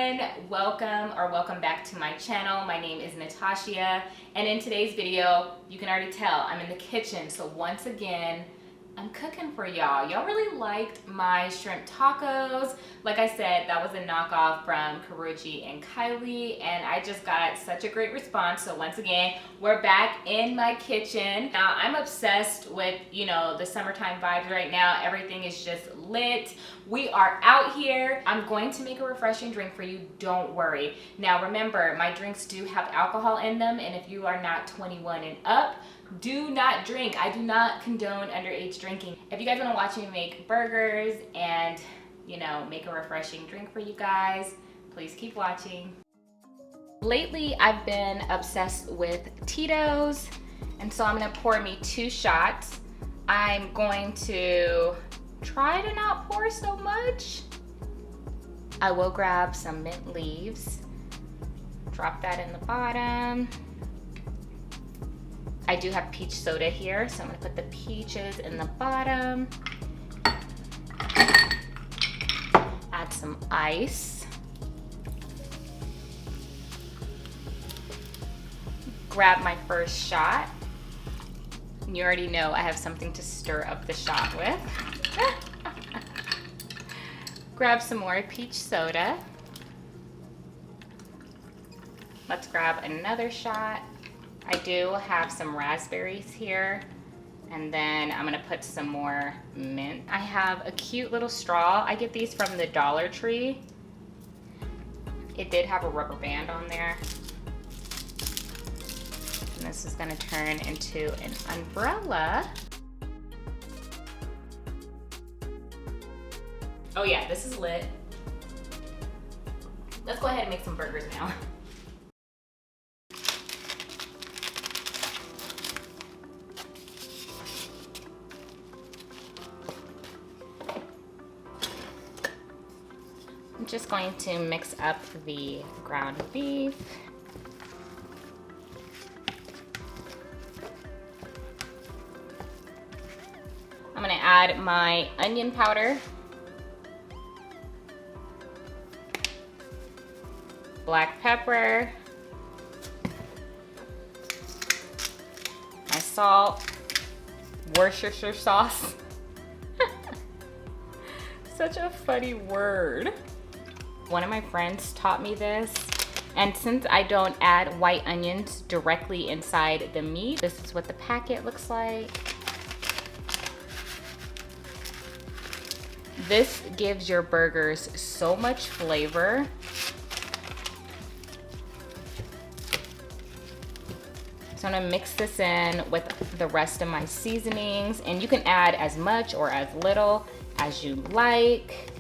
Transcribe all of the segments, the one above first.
everyone, welcome back to my channel. My name is Natasha, and in today's video, you can already tell I'm in the kitchen. So once again, I'm cooking for y'all. Y'all really liked my shrimp tacos. Like I said, that was a knockoff from Karuchi and Kylie, and I just got such a great response. So once again, we're back in my kitchen. Now, I'm obsessed with, the summertime vibes right now. Everything is just lit. We are out here. I'm going to make a refreshing drink for you, don't worry. Now remember, my drinks do have alcohol in them, and if you are not 21 and up, do not drink. I do not condone underage drinking. If you guys want to watch me make burgers and, make a refreshing drink for you guys, please keep watching. Lately, I've been obsessed with Tito's, and so I'm gonna pour me 2 shots. I'm going to try to not pour so much. I will grab some mint leaves, drop that in the bottom. I do have peach soda here, so I'm gonna put the peaches in the bottom. Add some ice. Grab my first shot. You already know I have something to stir up the shot with. Grab some more peach soda. Let's grab another shot. I do have some raspberries here, and then I'm gonna put some more mint. I have a cute little straw. I get these from the Dollar Tree. It did have a rubber band on there. And this is gonna turn into an umbrella. Oh yeah, this is lit. Let's go ahead and make some burgers now. I'm just going to mix up the ground beef. I'm gonna add my onion powder, black pepper, my salt, Worcestershire sauce. Such a funny word. One of my friends taught me this, and since I don't add white onions directly inside the meat, this is what the packet looks like. This gives your burgers so much flavor. So I'm gonna mix this in with the rest of my seasonings, and you can add as much or as little as you like.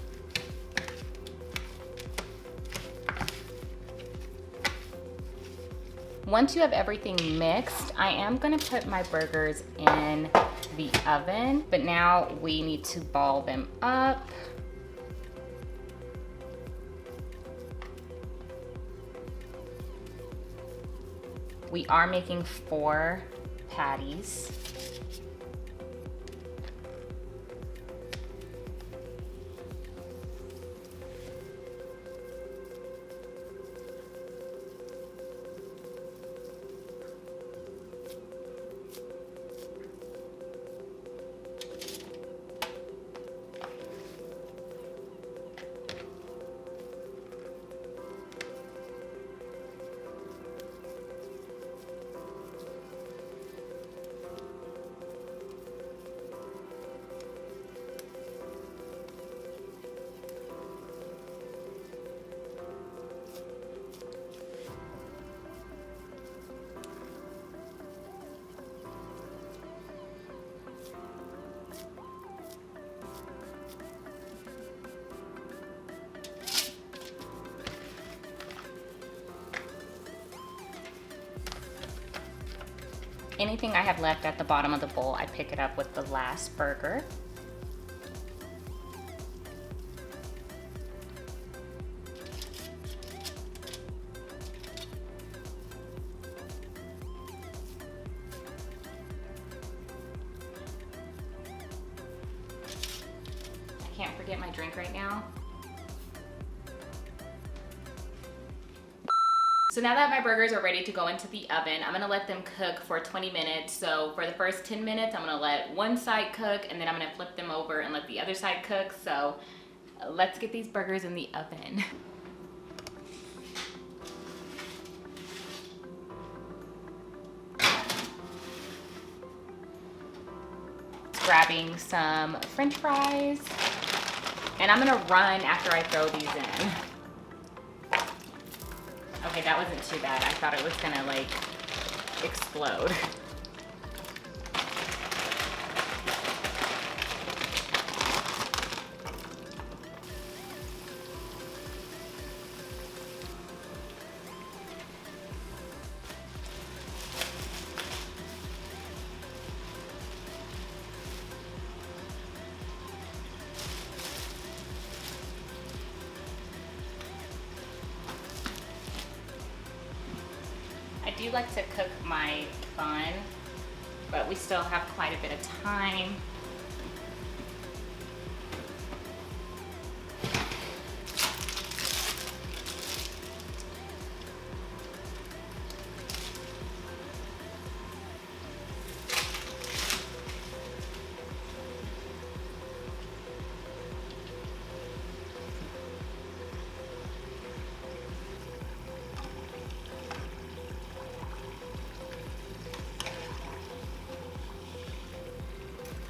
Once you have everything mixed, I am gonna put my burgers in the oven, but now we need to ball them up. We are making 4 patties. Anything I have left at the bottom of the bowl, I pick it up with the last burger. I can't forget my drink right now. So now that my burgers are ready to go into the oven, I'm gonna let them cook for 20 minutes. So for the first 10 minutes, I'm gonna let one side cook, and then I'm gonna flip them over and let the other side cook. So let's get these burgers in the oven. Grabbing some French fries, and I'm gonna run after I throw these in. Okay, that wasn't too bad. I thought it was gonna like explode. I do like to cook my bun, but we still have quite a bit of time.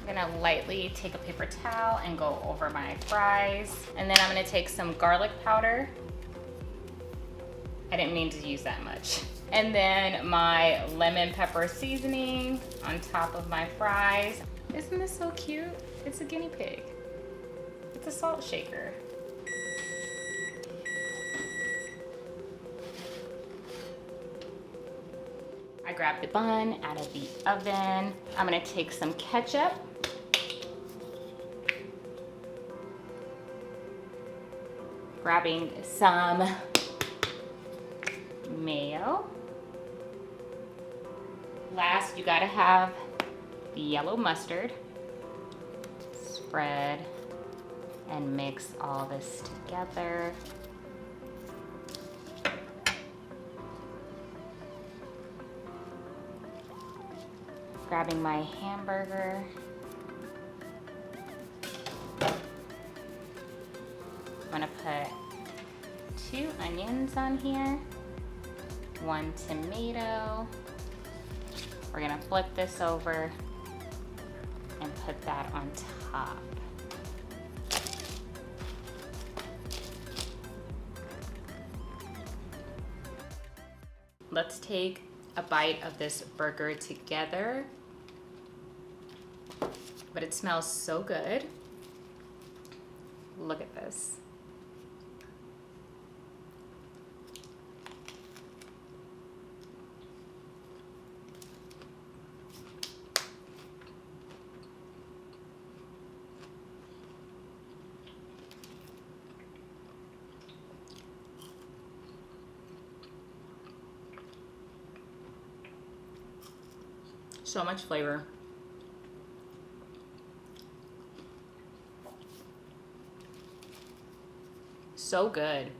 I'm gonna lightly take a paper towel and go over my fries. And then I'm gonna take some garlic powder. I didn't mean to use that much. And then my lemon pepper seasoning on top of my fries. Isn't this so cute? It's a guinea pig. It's a salt shaker. I grabbed the bun out of the oven. I'm gonna take some ketchup. Grabbing some mayo. Last, you gotta have the yellow mustard. Spread and mix all this together. Grabbing my hamburger. I'm gonna put 2 onions on here, 1 tomato. We're gonna flip this over and put that on top. Let's take a bite of this burger together. But it smells so good. Look at this. So much flavor. So good.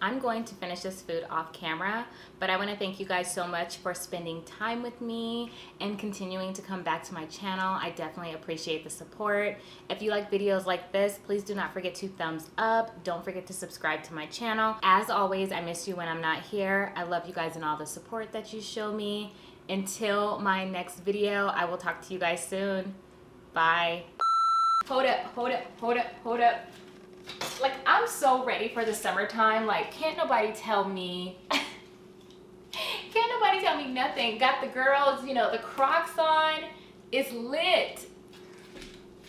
I'm going to finish this food off camera, but I want to thank you guys so much for spending time with me and continuing to come back to my channel. I definitely appreciate the support. If you like videos like this, please do not forget to thumbs up. Don't forget to subscribe to my channel. As always, I miss you when I'm not here. I love you guys and all the support that you show me. Until my next video, I will talk to you guys soon. Bye. Hold up, hold up, hold up, hold up. Like, I'm so ready for the summertime. Like, can't nobody tell me, can't nobody tell me nothing. Got the girls, you know, the Crocs on. It's lit.